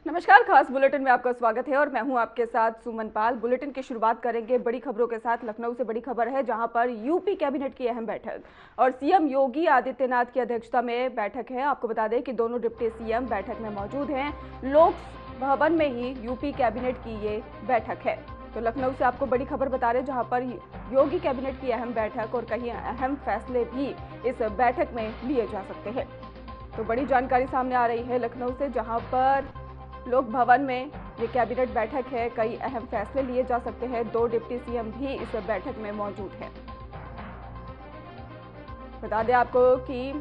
नमस्कार, खास बुलेटिन में आपका स्वागत है और मैं हूं आपके साथ सुमन पाल। बुलेटिन की शुरुआत करेंगे बड़ी खबरों के साथ। लखनऊ से बड़ी खबर है जहां पर यूपी कैबिनेट की अहम बैठक और सीएम योगी आदित्यनाथ की अध्यक्षता में बैठक है। आपको बता दें कि दोनों डिप्टी सीएम बैठक में मौजूद हैं। लोक भवन में ही यूपी कैबिनेट की ये बैठक है। तो लखनऊ से आपको बड़ी खबर बता रहे जहां पर योगी कैबिनेट की अहम बैठक और कई अहम फैसले भी इस बैठक में लिए जा सकते हैं। तो बड़ी जानकारी सामने आ रही है लखनऊ से, जहां पर लोक भवन में ये कैबिनेट बैठक है। कई अहम फैसले लिए जा सकते हैं। दो डिप्टी सीएम भी इस बैठक में मौजूद हैं। बता दें आपको कि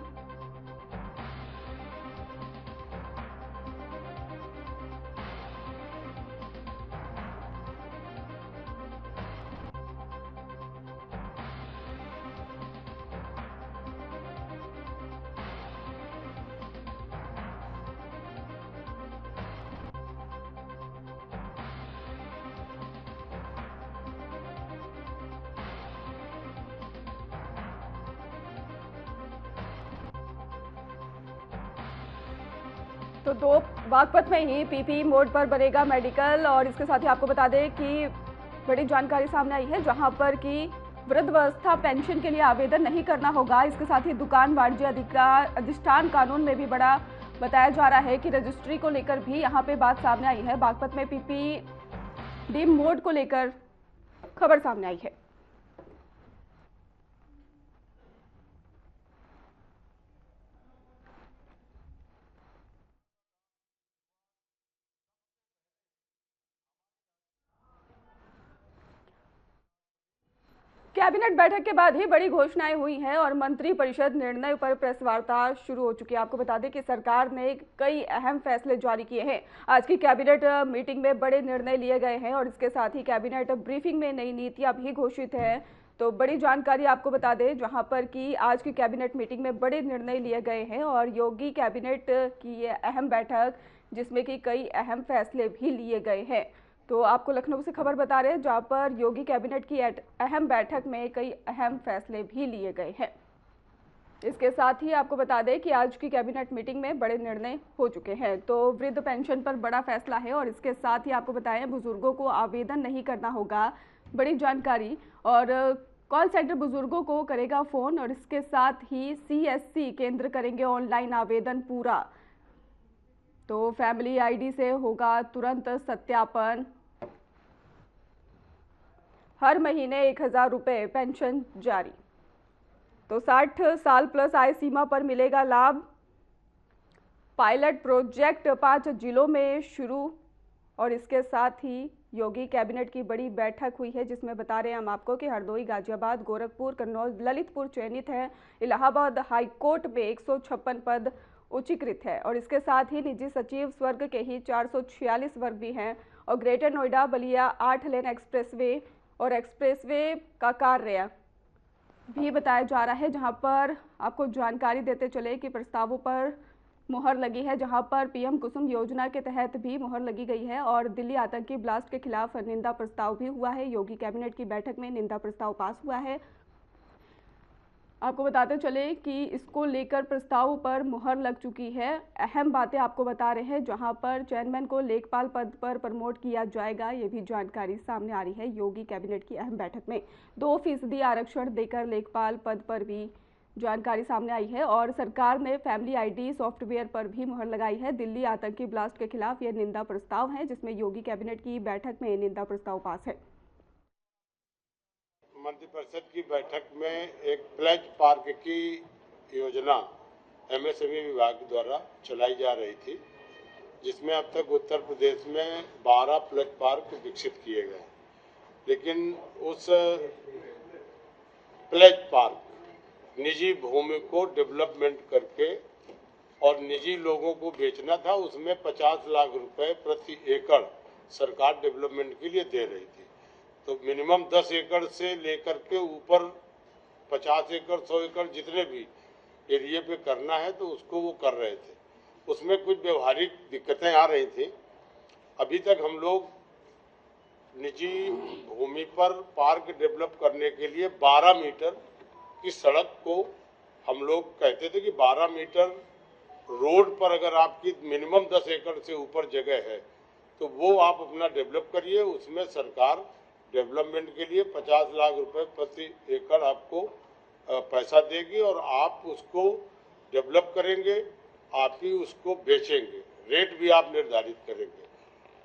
तो दो बागपत में ही पीपी मोड पर बनेगा मेडिकल। और इसके साथ ही आपको बता दें कि बड़ी जानकारी सामने आई है जहां पर कि वृद्धावस्था पेंशन के लिए आवेदन नहीं करना होगा। इसके साथ ही दुकान वाणिज्य अधिष्ठान कानून में भी बड़ा बताया जा रहा है कि रजिस्ट्री को लेकर भी यहां पे बात सामने आई है। बागपत में पीपी डी मोड को लेकर खबर सामने आई है। कैबिनेट बैठक के बाद ही बड़ी घोषणाएं हुई हैं और मंत्री परिषद निर्णय पर प्रेस वार्ता शुरू हो चुकी है। आपको बता दें कि सरकार ने कई अहम फैसले जारी किए हैं। आज की कैबिनेट मीटिंग में बड़े निर्णय लिए गए हैं और इसके साथ ही कैबिनेट ब्रीफिंग में नई नीतियां भी घोषित हैं। तो बड़ी जानकारी आपको बता दें जहां पर कि आज की कैबिनेट मीटिंग में बड़े निर्णय लिए गए हैं और योगी कैबिनेट की ये अहम बैठक जिसमें कि कई अहम फैसले भी लिए गए हैं। तो आपको लखनऊ से खबर बता रहे हैं जहां पर योगी कैबिनेट की अहम बैठक में कई अहम फैसले भी लिए गए हैं। इसके साथ ही आपको बता दें कि आज की कैबिनेट मीटिंग में बड़े निर्णय हो चुके हैं। तो वृद्ध पेंशन पर बड़ा फैसला है और इसके साथ ही आपको बताएं बुजुर्गों को आवेदन नहीं करना होगा। बड़ी जानकारी। और कॉल सेंटर बुजुर्गों को करेगा फोन और इसके साथ ही सीएससी केंद्र करेंगे ऑनलाइन आवेदन पूरा। तो फैमिली आईडी से होगा तुरंत सत्यापन। हर महीने 1000 रुपये पेंशन जारी। तो 60 साल प्लस आय सीमा पर मिलेगा लाभ। पायलट प्रोजेक्ट 5 जिलों में शुरू। और इसके साथ ही योगी कैबिनेट की बड़ी बैठक हुई है जिसमें बता रहे हैं हम आपको कि हरदोई, गाजियाबाद, गोरखपुर, कन्नौज, ललितपुर चयनित है। इलाहाबाद हाईकोर्ट में 156 पद उच्चीकृत है। और इसके साथ ही निजी सचिव स्वर्ग के ही 446 वर्ग भी हैं। और ग्रेटर नोएडा बलिया 8 लेन एक्सप्रेसवे और एक्सप्रेसवे का कार्य भी बताया जा रहा है, जहां पर आपको जानकारी देते चले कि प्रस्तावों पर मुहर लगी है, जहां पर पीएम कुसुम योजना के तहत भी मुहर लगी गई है। और दिल्ली आतंकी ब्लास्ट के खिलाफ निंदा प्रस्ताव भी हुआ है। योगी कैबिनेट की बैठक में निंदा प्रस्ताव पास हुआ है। आपको बताते चले कि इसको लेकर प्रस्ताव पर मुहर लग चुकी है। अहम बातें आपको बता रहे हैं जहां पर चेयरमैन को लेखपाल पद पर प्रमोट किया जाएगा, ये भी जानकारी सामने आ रही है। योगी कैबिनेट की अहम बैठक में 2% आरक्षण देकर लेखपाल पद पर भी जानकारी सामने आई है। और सरकार ने फैमिली आईडी सॉफ्टवेयर पर भी मुहर लगाई है। दिल्ली आतंकी ब्लास्ट के खिलाफ यह निंदा प्रस्ताव है जिसमें योगी कैबिनेट की बैठक में निंदा प्रस्ताव पास है। मंत्रिपरिषद की बैठक में एक प्लेज पार्क की योजना एमएसएमई विभाग द्वारा चलाई जा रही थी, जिसमें अब तक उत्तर प्रदेश में 12 प्लेज पार्क विकसित किए गए। लेकिन उस प्लेज पार्क निजी भूमि को डेवलपमेंट करके और निजी लोगों को बेचना था। उसमें 50 लाख रुपए प्रति एकड़ सरकार डेवलपमेंट के लिए दे रही थी। तो मिनिमम 10 एकड़ से लेकर के ऊपर 50 एकड़ 100 एकड़ जितने भी एरिया पे करना है तो उसको वो कर रहे थे। उसमें कुछ व्यवहारिक दिक्कतें आ रही थी। अभी तक हम लोग निजी भूमि पर पार्क डेवलप करने के लिए 12 मीटर की सड़क को हम लोग कहते थे कि 12 मीटर रोड पर अगर आपकी मिनिमम 10 एकड़ से ऊपर जगह है तो वो आप अपना डेवलप करिए। उसमें सरकार डेवलपमेंट के लिए 50 लाख रुपए प्रति एकड़ आपको पैसा देगी और आप उसको डेवलप करेंगे, आप ही उसको बेचेंगे, रेट भी आप निर्धारित करेंगे।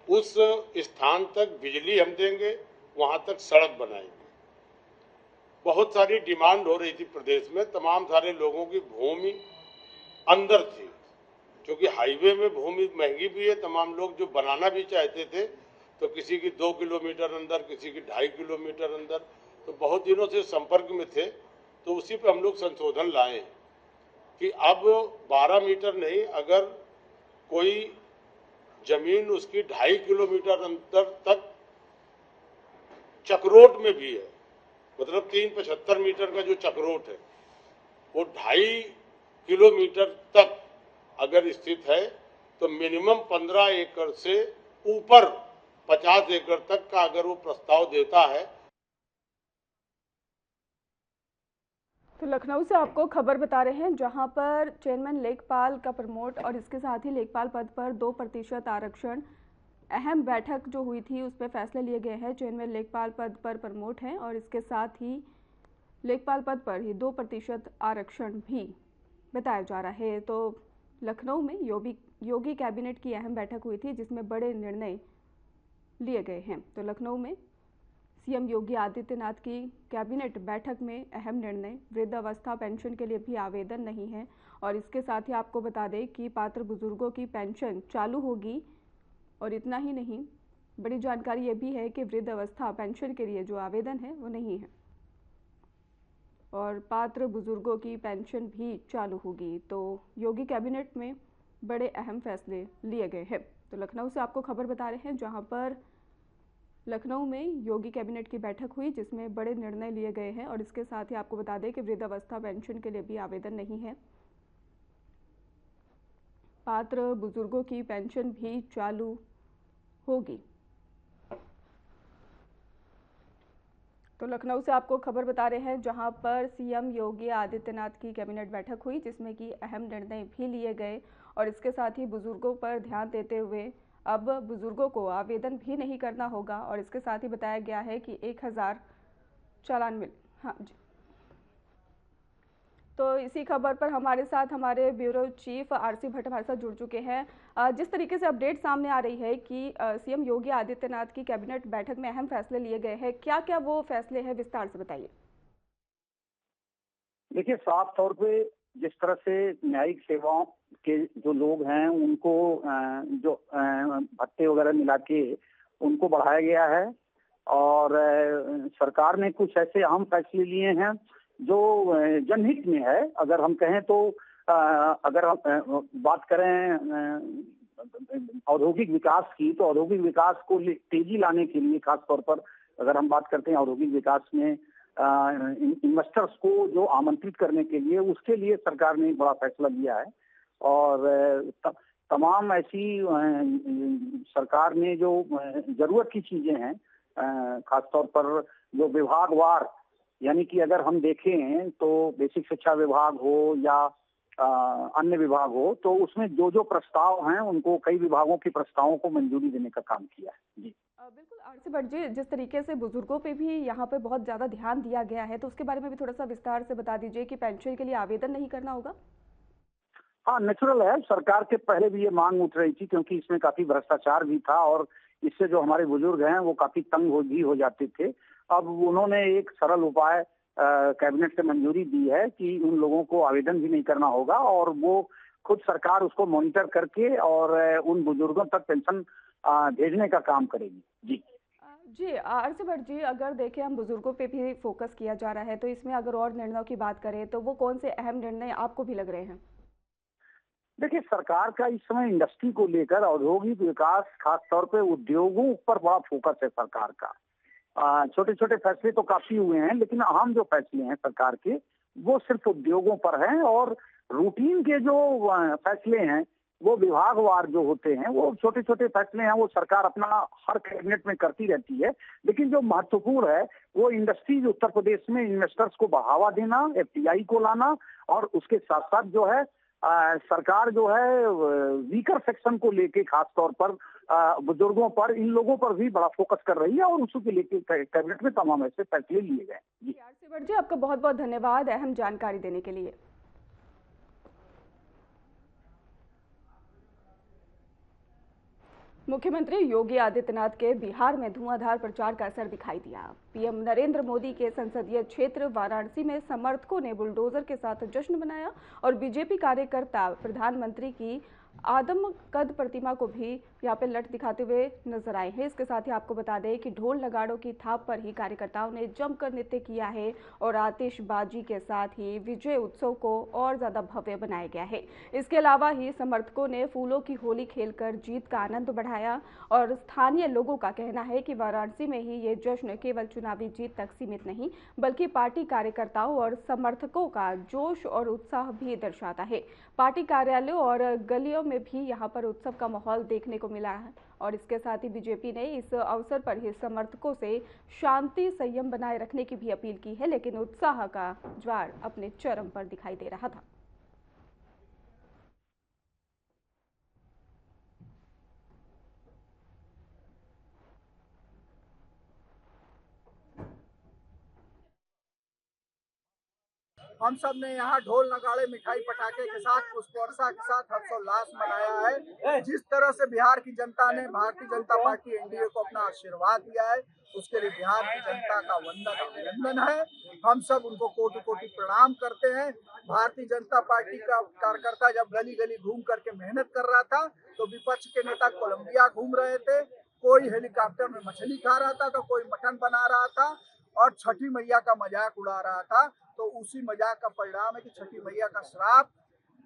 उस स्थान तक बिजली हम देंगे, वहां तक सड़क बनाएंगे। बहुत सारी डिमांड हो रही थी प्रदेश में, तमाम सारे लोगों की भूमि अंदर थी, क्योंकि हाईवे में भूमि महंगी भी है। तमाम लोग जो बनाना भी चाहते थे तो किसी की 2 किलोमीटर अंदर, किसी की 2.5 किलोमीटर अंदर, तो बहुत दिनों से संपर्क में थे। तो उसी पे हम लोग संशोधन लाए कि अब 12 मीटर नहीं, अगर कोई जमीन उसकी 2.5 किलोमीटर अंतर तक चक्रोट में भी है, मतलब 375 मीटर का जो चक्रोट है वो 2.5 किलोमीटर तक अगर स्थित है तो मिनिमम 15 एकड़ से ऊपर 50 एकड़ तक का अगर वो प्रस्ताव देता है। तो लखनऊ से आपको खबर बता रहे हैं, जहां पर चेयरमैन लेखपाल का प्रमोट और इसके साथ ही लेखपाल पद पर 2% आरक्षण, अहम बैठक जो हुई थी उसमें फैसले लिए गए हैं। चेयरमैन लेखपाल पद पर प्रमोट है और इसके साथ ही लेखपाल पद पर ही 2% आरक्षण भी बताया जा रहा है। तो लखनऊ में योगी कैबिनेट की अहम बैठक हुई थी जिसमें बड़े निर्णय लिए गए हैं। तो लखनऊ में सीएम योगी आदित्यनाथ की कैबिनेट बैठक में अहम निर्णय, वृद्धावस्था पेंशन के लिए भी आवेदन नहीं है और इसके साथ ही आपको बता दें कि पात्र बुजुर्गों की पेंशन चालू होगी। और इतना ही नहीं, बड़ी जानकारी ये भी है कि वृद्धावस्था पेंशन के लिए जो आवेदन है वो नहीं है और पात्र बुजुर्गों की पेंशन भी चालू होगी। तो योगी कैबिनेट में बड़े अहम फैसले लिए गए हैं। तो लखनऊ से आपको खबर बता रहे हैं, जहां पर लखनऊ में योगी कैबिनेट की बैठक हुई जिसमें बड़े निर्णय लिए गए हैं और इसके साथ ही आपको बता दें कि वृद्धावस्था पेंशन के लिए भी आवेदन नहीं है, पात्र बुजुर्गों की पेंशन भी चालू होगी। तो लखनऊ से आपको खबर बता रहे हैं, जहां पर सीएम योगी आदित्यनाथ की कैबिनेट बैठक हुई जिसमें कि अहम निर्णय भी लिए गए और इसके साथ ही बुजुर्गों पर ध्यान देते हुए अब बुजुर्गों को आवेदन भी नहीं करना होगा और इसके साथ ही बताया गया है कि 1000 चालान मिल। हाँ जी, तो इसी खबर पर हमारे साथ हमारे ब्यूरो चीफ आरसी भट्ट हमारे साथ जुड़ चुके हैं। जिस तरीके से अपडेट सामने आ रही है कि सीएम योगी आदित्यनाथ की कैबिनेट बैठक में अहम फैसले लिए गए हैं, क्या क्या वो फैसले हैं, विस्तार से बताइए। देखिए, साफ तौर पे जिस तरह से न्यायिक सेवाओं के जो लोग हैं उनको जो भत्ते वगैरह मिला के उनको बढ़ाया गया है और सरकार ने कुछ ऐसे अहम फैसले लिए हैं जो जनहित में है। अगर हम कहें तो अगर हम बात करें औद्योगिक विकास की, तो औद्योगिक विकास को तेजी लाने के लिए खास तौर पर अगर हम बात करते हैं औद्योगिक विकास में इन्वेस्टर्स को जो आमंत्रित करने के लिए, उसके लिए सरकार ने बड़ा फैसला लिया है। और तमाम ऐसी सरकार ने जो जरूरत की चीजें हैं, खासतौर पर जो विभागवार, यानी कि अगर हम देखें तो बेसिक शिक्षा विभाग हो या अन्य विभाग हो, तो उसमें जो जो प्रस्ताव हैं उनको कई विभागों के प्रस्तावों को मंजूरी देने का काम किया है। जी बिल्कुल आरसी भट्ट जी, जिस तरीके से बुजुर्गों पे भी यहाँ पे बहुत ज्यादा ध्यान दिया गया है, तो उसके बारे में भी थोड़ा सा विस्तार से बता दीजिए कि पेंशन के लिए आवेदन नहीं करना होगा। हाँ, नेचुरल है। सरकार के पहले भी ये मांग उठ रही थी क्योंकि इसमें काफी भ्रष्टाचार भी था और इससे जो हमारे बुजुर्ग हैं वो काफी तंग भी हो जाते थे। अब उन्होंने एक सरल उपाय कैबिनेट से मंजूरी दी है कि उन लोगों को आवेदन भी नहीं करना होगा और वो खुद सरकार उसको मॉनिटर करके और उन बुजुर्गों तक पेंशन भेजने का काम करेगी। जी आरसी भट्ट जी, अगर देखें हम बुजुर्गों पे भी फोकस किया जा रहा है, तो इसमें अगर और निर्णयों की बात करें तो वो कौन से अहम निर्णय आपको भी लग रहे हैं? देखिए, सरकार का इस समय इंडस्ट्री को लेकर औद्योगिक विकास, खास तौर पे उद्योगों पर बड़ा फोकस है सरकार का। छोटे छोटे फैसले तो काफी हुए हैं, लेकिन अहम जो फैसले हैं सरकार के वो सिर्फ उद्योगों पर हैं और रूटीन के जो फैसले हैं वो विभागवार जो होते हैं, वो छोटे छोटे फैसले हैं, वो सरकार अपना हर कैबिनेट में करती रहती है। लेकिन जो महत्वपूर्ण है वो इंडस्ट्रीज उत्तर प्रदेश में इन्वेस्टर्स को बढ़ावा देना, एफडीआई को लाना और उसके साथ साथ जो है सरकार जो है वीकर सेक्शन को लेके खास तौर पर बुजुर्गों पर, इन लोगों पर भी बड़ा फोकस कर रही है और उसको लेके कैबिनेट में तमाम ऐसे फैसले लिए गए। जी सेवर जी, आपका बहुत बहुत धन्यवाद अहम जानकारी देने के लिए। मुख्यमंत्री योगी आदित्यनाथ के बिहार में धुआंधार प्रचार का असर दिखाई दिया। पीएम नरेंद्र मोदी के संसदीय क्षेत्र वाराणसी में समर्थकों ने बुलडोजर के साथ जश्न मनाया और बीजेपी कार्यकर्ता प्रधानमंत्री की आदमकद प्रतिमा को भी यहाँ पे लट दिखाते हुए नजर आए हैं। इसके साथ ही आपको बता दें कि ढोल नगाड़ों की थाप पर ही कार्यकर्ताओं ने जमकर नृत्य किया है और आतिशबाजी के साथ ही विजय उत्सव को और ज्यादा भव्य बनाया गया है। इसके अलावा ही समर्थकों ने फूलों की होली खेलकर जीत का आनंद बढ़ाया और स्थानीय लोगों का कहना है कि वाराणसी में ही ये जश्न केवल चुनावी जीत तक सीमित नहीं बल्कि पार्टी कार्यकर्ताओं और समर्थकों का जोश और उत्साह भी दर्शाता है। पार्टी कार्यालयों और गलियों में भी यहाँ पर उत्सव का माहौल देखने को मिला है और इसके साथ ही बीजेपी ने इस अवसर पर ही समर्थकों से शांति संयम बनाए रखने की भी अपील की है, लेकिन उत्साह का ज्वार अपने चरम पर दिखाई दे रहा था। हम सब ने यहाँ ढोल नगाड़े मिठाई पटाखे के साथ पुष्प वर्षा के साथ हर्षोल्लास मनाया है। जिस तरह से बिहार की जनता ने भारतीय जनता पार्टी एनडीए को अपना आशीर्वाद दिया है उसके लिए बिहार की जनता का वंदन अभिनंदन है। हम सब उनको कोटि कोटि प्रणाम करते हैं। भारतीय जनता पार्टी का कार्यकर्ता जब गली गली घूम करके मेहनत कर रहा था तो विपक्ष के नेता कोलंबिया घूम रहे थे, कोई हेलीकॉप्टर में मछली खा रहा था तो कोई मटन बना रहा था और छठी मैया का मजाक उड़ा रहा था। तो उसी मजाक का परिणाम है कि छठी मैया का श्राप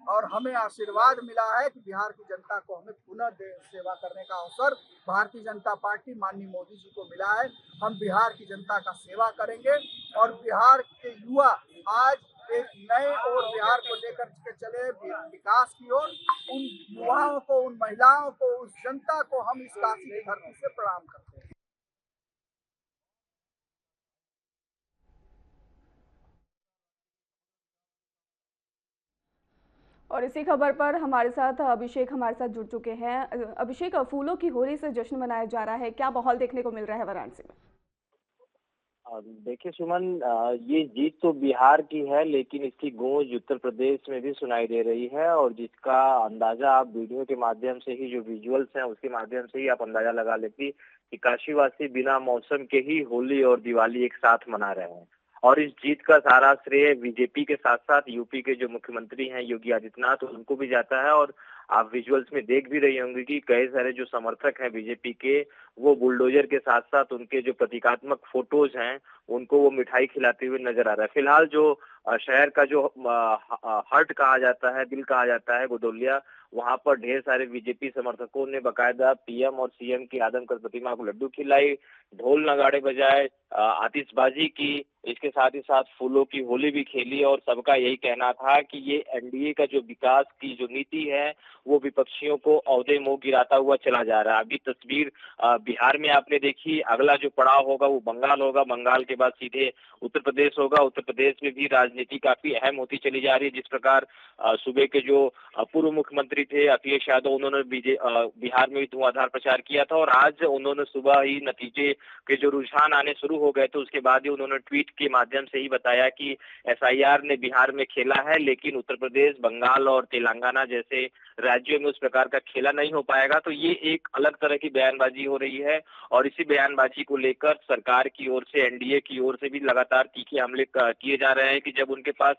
और हमें आशीर्वाद मिला है कि बिहार की जनता को हमें पुनः सेवा करने का अवसर भारतीय जनता पार्टी माननीय मोदी जी को मिला है। हम बिहार की जनता का सेवा करेंगे और बिहार के युवा आज एक नए और बिहार को लेकर के चले विकास की ओर। उन युवाओं को, उन महिलाओं को, उस जनता को हम इस काशी की धरती से प्रणाम करते हैं। और इसी खबर पर हमारे साथ अभिषेक जुड़ चुके हैं। अभिषेक, फूलों की होली से जश्न मनाया जा रहा है, क्या माहौल देखने को मिल रहा है वाराणसी में? देखिए सुमन, ये जीत तो बिहार की है लेकिन इसकी गूंज उत्तर प्रदेश में भी सुनाई दे रही है और जिसका अंदाजा आप वीडियो के माध्यम से ही, जो विजुअल्स हैं उसके माध्यम से ही आप अंदाजा लगा लेती कि काशीवासी बिना मौसम के ही होली और दिवाली एक साथ मना रहे हैं। और इस जीत का सारा श्रेय बीजेपी के साथ साथ यूपी के जो मुख्यमंत्री हैं योगी आदित्यनाथ, उनको भी जाता है। और आप विजुअल्स में देख भी रही होंगी कि कई सारे जो समर्थक हैं बीजेपी के, वो बुलडोजर के साथ साथ उनके जो प्रतीकात्मक फोटोज हैं उनको वो मिठाई खिलाते हुए नजर आ रहा है। फिलहाल जो शहर का जो हर्ट कहा जाता है, दिल कहा जाता है, गोदौलिया, वहां पर ढेर सारे बीजेपी समर्थकों ने बकायदा पीएम और सीएम की आदमकद प्रतिमा को लड्डू खिलाई, ढोल नगाड़े बजाए, आतिशबाजी की, इसके साथ ही साथ फूलों की होली भी खेली और सबका यही कहना था कि ये एनडीए का जो विकास की जो नीति है वो विपक्षियों को औदे मुंह गिराता हुआ चला जा रहा है। अभी तस्वीर बिहार में आपने देखी, अगला जो पड़ाव होगा वो बंगाल होगा, बंगाल के बाद सीधे उत्तर प्रदेश होगा। उत्तर प्रदेश में भी राजनीति काफी अहम होती चली जा रही है। जिस प्रकार सूबे के जो पूर्व मुख्यमंत्री थे अखिलेश यादव, उन्होंने बिहार में भी धुआंधार प्रचार किया था और आज उन्होंने सुबह ही नतीजे के जो रुझान आने शुरू हो गए थे उसके बाद ही उन्होंने ट्वीट के माध्यम से ही बताया कि एसआईआर ने बिहार में खेला है लेकिन उत्तर प्रदेश, बंगाल और तेलंगाना जैसे राज्यों में उस प्रकार का खेला नहीं हो पाएगा। तो ये एक अलग तरह की बयानबाजी हो रही है और इसी बयानबाजी को लेकर सरकार की ओर से, एनडीए की ओर से भी लगातार तीखे हमले किए जा रहे हैं कि जब उनके पास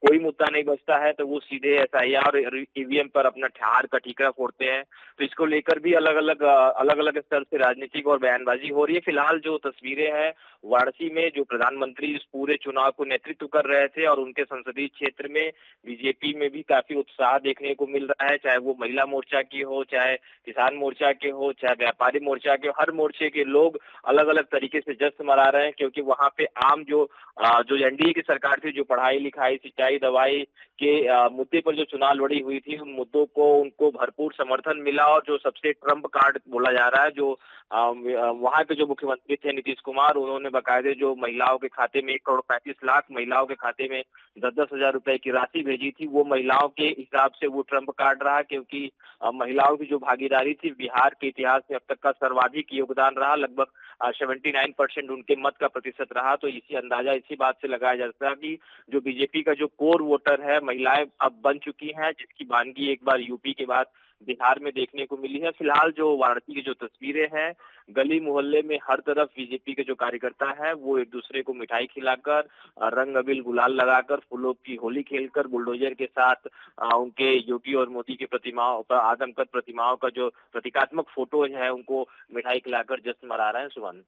कोई मुद्दा नहीं बचता है तो वो सीधे एसआईआर और ईवीएम पर अपना ठहार का ठीकरा फोड़ते हैं। तो इसको लेकर भी अलग अलग स्तर से राजनीतिक और बयानबाजी हो रही है। फिलहाल जो तस्वीरें हैं वाराणसी में, जो प्रधानमंत्री इस पूरे चुनाव को नेतृत्व कर रहे थे और उनके संसदीय क्षेत्र में बीजेपी में भी काफी उत्साह देखने को मिल रहा है, चाहे वो महिला मोर्चा की हो, चाहे किसान मोर्चा के हो, चाहे व्यापारी मोर्चा के हो, हर मोर्चे के लोग अलग अलग तरीके से जश्न मना रहे हैं क्योंकि वहां पे आम जो एनडीए की सरकार थी, जो पढ़ाई लिखाई, सिंचाई महंगाई दवाई के मुद्दे पर जो चुनाव लड़ी हुई थी, उन मुद्दों को उनको भरपूर समर्थन मिला। और जो सबसे ट्रम्प कार्ड बोला जा रहा है, जो वहां के जो मुख्यमंत्री थे नीतीश कुमार, उन्होंने बाकायदे जो महिलाओं के खाते में 1,35,00,000 महिलाओं के खाते में 10-10 हजार रुपए की राशि भेजी थी, वो महिलाओं के हिसाब से वो ट्रम्प कार्ड रहा। क्योंकि महिलाओं की जो भागीदारी थी, बिहार के इतिहास में अब तक का सर्वाधिक योगदान रहा, लगभग 79% उनके मत का प्रतिशत रहा। तो इसी अंदाजा इसी बात से लगाया जाता है कि जो बीजेपी का जो कोर वोटर है, महिलाएं अब बन चुकी हैं, जिसकी वानगी एक बार यूपी के बाद बिहार में देखने को मिली है। फिलहाल जो वाराणसी की जो तस्वीरें हैं, गली मोहल्ले में हर तरफ बीजेपी के जो कार्यकर्ता है, वो एक दूसरे को मिठाई खिलाकर, रंग अबीर गुलाल लगाकर, फूलों की होली खेलकर, बुलडोजर के साथ उनके योगी और मोदी की प्रतिमाओं का, आदमकद प्रतिमाओं का जो प्रतीकात्मक फोटो है, उनको मिठाई खिलाकर जश्न मना रहे हैं। सुमन।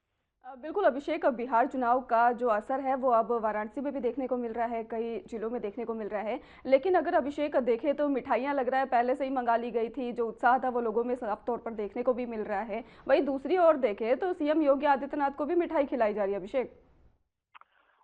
बिल्कुल अभिषेक, अब बिहार चुनाव का जो असर है वो अब वाराणसी में भी देखने को मिल रहा है, कई जिलों में देखने को मिल रहा है। लेकिन अगर अभिषेक देखें तो मिठाइयाँ लग रहा है पहले से ही मंगा ली गई थी, जो उत्साह था वो लोगों में साफ तौर पर देखने को भी मिल रहा है। वहीं दूसरी ओर देखें तो सीएम योगी आदित्यनाथ को भी मिठाई खिलाई जा रही है। अभिषेक,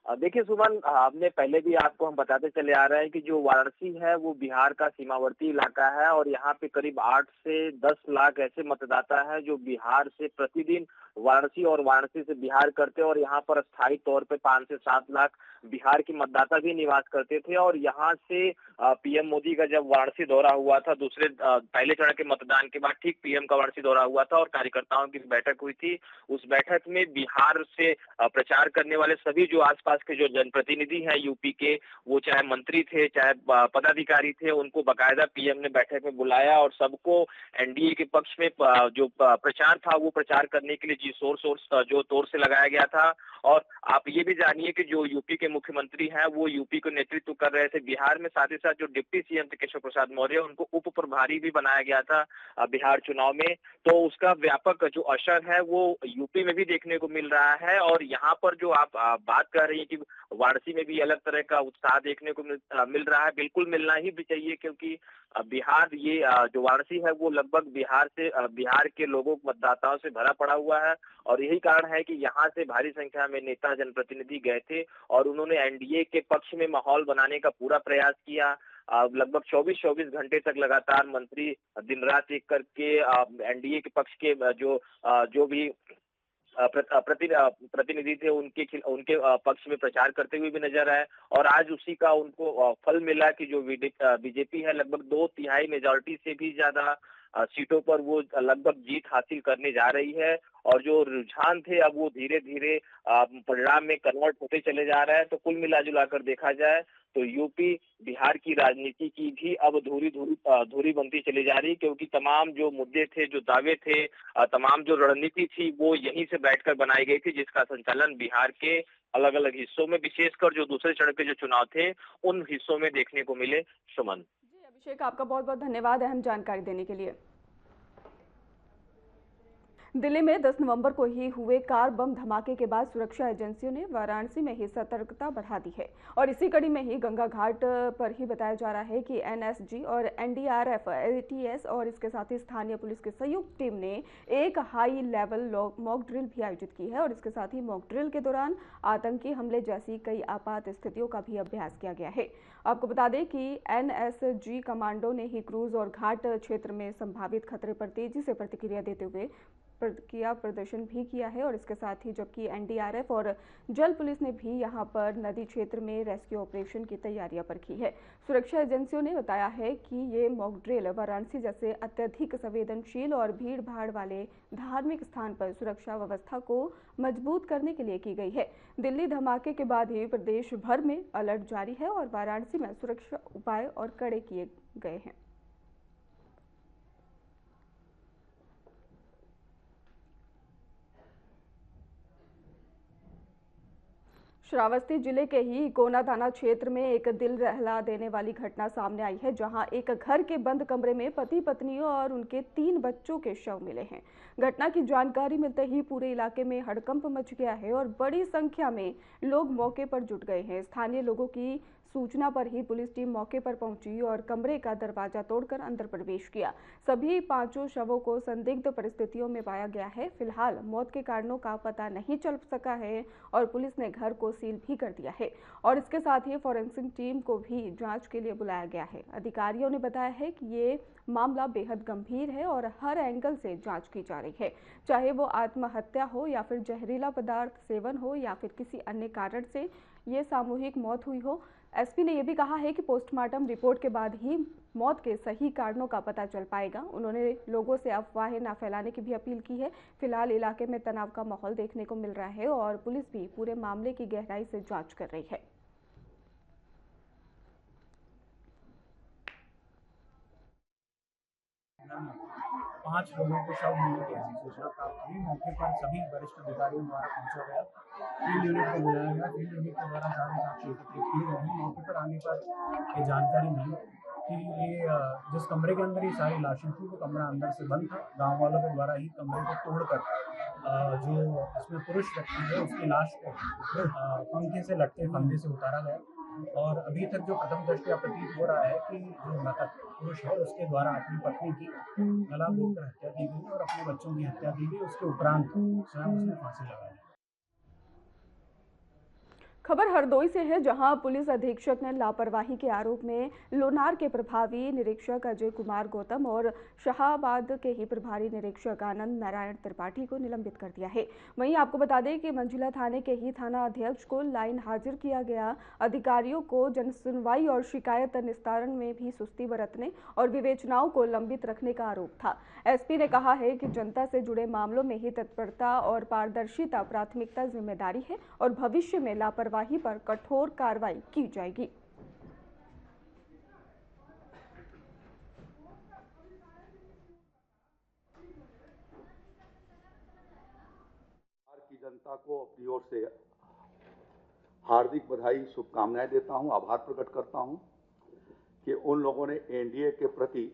देखिए सुमन, हमने पहले भी आपको हम बताते चले आ रहे हैं कि जो वाराणसी है वो बिहार का सीमावर्ती इलाका है, और यहाँ पे करीब 8 से 10 लाख ऐसे मतदाता है जो बिहार से प्रतिदिन वाराणसी और वाराणसी से बिहार करते हैं। और यहाँ पर अस्थायी तौर पे 5 से 7 लाख बिहार के मतदाता भी निवास करते थे। और यहाँ से पीएम मोदी का जब वाराणसी दौरा हुआ था, दूसरे पहले चरण के मतदान के बाद ठीक पीएम का वाराणसी दौरा हुआ था और कार्यकर्ताओं की बैठक हुई थी। उस बैठक में बिहार से प्रचार करने वाले सभी जो आसपास के जो जनप्रतिनिधि हैं यूपी के, वो चाहे मंत्री थे चाहे पदाधिकारी थे, उनको बाकायदा पीएम ने बैठक में बुलाया और सबको एनडीए के पक्ष में जो प्रचार था वो प्रचार करने के लिए जी जो तौर से लगाया गया था। और आप ये भी जानिए कि जो यूपी के मुख्यमंत्री हैं वो यूपी को नेतृत्व कर रहे थे बिहार में, साथ ही साथ जो डिप्टी सीएम थे केशव प्रसाद मौर्य, उनको उप प्रभारी भी बनाया गया था बिहार चुनाव में। तो उसका व्यापक जो असर है वो यूपी में भी देखने को मिल रहा है। और यहाँ पर जो आप बात कर रही है कि वाराणसी में भी अलग तरह का उत्साह देखने को मिल रहा है, बिल्कुल मिलना ही भी चाहिए, क्योंकि बिहार ये जो वाराणसी है वो लगभग बिहार के लोगों मतदाताओं से भरा पड़ा हुआ है। और यही कारण है कि यहाँ से भारी संख्या में नेता जनप्रतिनिधि गए थे और उन्होंने एनडीए के पक्ष में माहौल बनाने का पूरा प्रयास किया। लगभग 24 घंटे तक लगातार मंत्री दिन रात एक करके एनडीए के पक्ष के जो भी प्रतिनिधि थे उनके पक्ष में प्रचार करते हुए भी नजर आए। और आज उसी का उनको फल मिला कि जो बीजेपी है लगभग 2/3 मेजॉरिटी से भी ज्यादा सीटों पर वो लगभग जीत हासिल करने जा रही है। और जो रुझान थे अब वो धीरे धीरे परिणाम में कन्वर्ट होते चले जा रहे हैं। तो कुल मिला कर देखा जाए तो यूपी बिहार की राजनीति की भी अब धुरी बनती चली जा रही, क्योंकि तमाम जो मुद्दे थे, जो दावे थे, तमाम जो रणनीति थी वो यहीं से बैठकर बनाई गई थी, जिसका संचालन बिहार के अलग अलग हिस्सों में, विशेषकर जो दूसरे चरण के जो चुनाव थे उन हिस्सों में देखने को मिले। सुमन जी अभिषेक, आपका बहुत बहुत धन्यवाद अहम जानकारी देने के लिए। दिल्ली में 10 नवंबर को ही हुए कार बम धमाके के बाद सुरक्षा एजेंसियों ने वाराणसी में ही सतर्कता बढ़ा दी है। और इसी कड़ी में ही गंगा घाट पर ही बताया जा रहा है कि एनएसजी और एनडीआरएफ, एटीएस और इसके साथ ही स्थानीय पुलिस की संयुक्त टीम ने एक हाई लेवल मॉक ड्रिल भी आयोजित की है। और इसके साथ ही मॉक ड्रिल के दौरान आतंकी हमले जैसी कई आपात स्थितियों का भी अभ्यास किया गया है। आपको बता दें कि एनएसजी कमांडो ने ही क्रूज और घाट क्षेत्र में संभावित खतरे पर तेजी से प्रतिक्रिया देते हुए प्रदर्शन भी किया है। और इसके साथ ही जबकि एनडीआरएफ और जल पुलिस ने भी यहां पर नदी क्षेत्र में रेस्क्यू ऑपरेशन की तैयारियां पर की है। सुरक्षा एजेंसियों ने बताया है कि ये मॉक ड्रिल वाराणसी जैसे अत्यधिक संवेदनशील और भीड़ भाड़ वाले धार्मिक स्थान पर सुरक्षा व्यवस्था को मजबूत करने के लिए की गई है। दिल्ली धमाके के बाद ही प्रदेश भर में अलर्ट जारी है और वाराणसी में सुरक्षा उपाय और कड़े किए गए हैं। श्रावस्ती जिले के ही कोना थाना क्षेत्र में एक दिल दहला देने वाली घटना सामने आई है, जहां एक घर के बंद कमरे में पति पत्नी और उनके 3 बच्चों के शव मिले हैं। घटना की जानकारी मिलते ही पूरे इलाके में हड़कंप मच गया है और बड़ी संख्या में लोग मौके पर जुट गए हैं। स्थानीय लोगों की सूचना पर ही पुलिस टीम मौके पर पहुंची और कमरे का दरवाजा तोड़कर अंदर प्रवेश किया। सभी 5 शवों को संदिग्ध परिस्थितियों में पाया गया है। फिलहाल मौत के कारणों का पता नहीं चल सका है और पुलिस ने घर को सील भी कर दिया है और इसके साथ ही फॉरेंसिक टीम को भी जांच के लिए बुलाया गया है। अधिकारियों ने बताया है कि ये मामला बेहद गंभीर है और हर एंगल से जांच की जा रही है, चाहे वो आत्महत्या हो या फिर जहरीला पदार्थ सेवन हो या फिर किसी अन्य कारण से ये सामूहिक मौत हुई हो। एसपी ने यह भी कहा है कि पोस्टमार्टम रिपोर्ट के बाद ही मौत के सही कारणों का पता चल पाएगा। उन्होंने लोगों से अफवाहें न फैलाने की भी अपील की है। फिलहाल इलाके में तनाव का माहौल देखने को मिल रहा है और पुलिस भी पूरे मामले की गहराई से जांच कर रही है। पांच लोगों को शव मिलने की ऐसी सूचना प्राप्त हुई। मौके पर सभी वरिष्ठ अधिकारियों द्वारा पहुंचा गया, फील्ड यूनिट को बुलाया गया। फील्ड यूनिट के द्वारा सारे साक्ष्य एकत्रित किए गए हैं। मौके पर आने पर ये जानकारी मिली कि ये जिस कमरे के अंदर ये सारी लाशें थी वो कमरा अंदर से बंद था। गाँव वालों के द्वारा ही कमरे को तोड़कर जो इसमें पुरुष व्यक्ति है उसकी लाश को पंखे से लटके फंदे से उतारा गया और अभी तक जो प्रथम दृष्टया प्रतीत हो रहा है कि जो मृतक पुरुष है उसके द्वारा अपनी पत्नी की गला घोंटकर हत्या की गई और अपने बच्चों की हत्या की गई। उसके उपरांत स्वयं उसने फांसी लगाई। खबर हरदोई से है, जहां पुलिस अधीक्षक ने लापरवाही के आरोप में लोनार के प्रभावी निरीक्षक अजय कुमार गौतम और शाहाबाद के ही प्रभारी निरीक्षक आनंद नारायण त्रिपाठी को निलंबित कर दिया है। वहीं आपको बता दें कि मंझिला थाने के ही थाना अध्यक्ष को लाइन हाजिर किया गया। अधिकारियों को जनसुनवाई और शिकायत निस्तारण में भी सुस्ती बरतने और विवेचनाओं को लंबित रखने का आरोप था। एसपी ने कहा है कि जनता से जुड़े मामलों में ही तत्परता और पारदर्शिता प्राथमिकता जिम्मेदारी है और भविष्य में लापरवाही पर कठोर कार्रवाई की जाएगी। की जनता को अपनी ओर से हार्दिक बधाई शुभकामनाएं देता हूं, आभार प्रकट करता हूं कि उन लोगों ने एनडीए के प्रति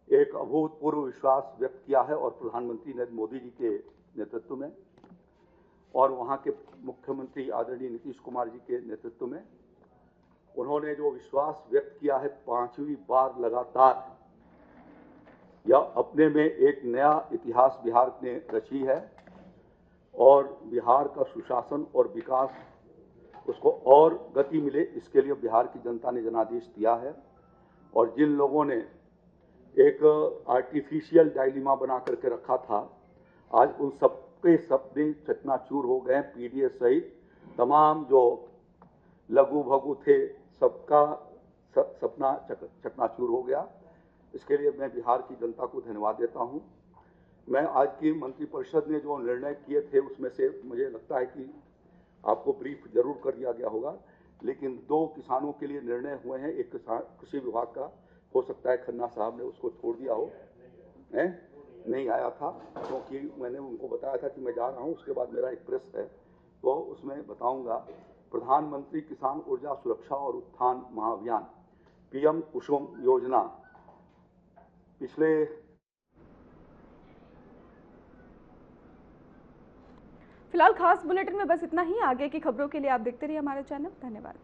एक अभूतपूर्व विश्वास व्यक्त किया है और प्रधानमंत्री नरेंद्र मोदी जी के नेतृत्व में और वहां के मुख्यमंत्री आदरणीय नीतीश कुमार जी के नेतृत्व में उन्होंने जो विश्वास व्यक्त किया है 5वीं बार लगातार, यह अपने में एक नया इतिहास बिहार ने रची है और बिहार का सुशासन और विकास उसको और गति मिले, इसके लिए बिहार की जनता ने जनादेश दिया है। और जिन लोगों ने एक आर्टिफिशियल डायलिमा बना करके रखा था, आज उन सबके सपने चकनाचूर हो गए। पीडीएस सहित तमाम जो लघु भगु थे सबका सपना चकनाचूर हो गया। इसके लिए मैं बिहार की जनता को धन्यवाद देता हूं। मैं आज की मंत्रिपरिषद ने जो निर्णय किए थे उसमें से मुझे लगता है कि आपको ब्रीफ जरूर कर दिया गया होगा, लेकिन 2 किसानों के लिए निर्णय हुए हैं। एक कृषि विभाग का, हो सकता है खन्ना साहब ने उसको छोड़ दिया हो, नहीं आया था क्योंकि मैंने उनको बताया था कि मैं जा रहा हूं। उसके बाद मेरा एक प्रेस है तो उसमें बताऊंगा। प्रधानमंत्री किसान ऊर्जा सुरक्षा और उत्थान महाअभियान पीएम कुसुम योजना पिछले फिलहाल खास बुलेटिन में बस इतना ही। आगे की खबरों के लिए आप देखते रहिए हमारा चैनल। धन्यवाद।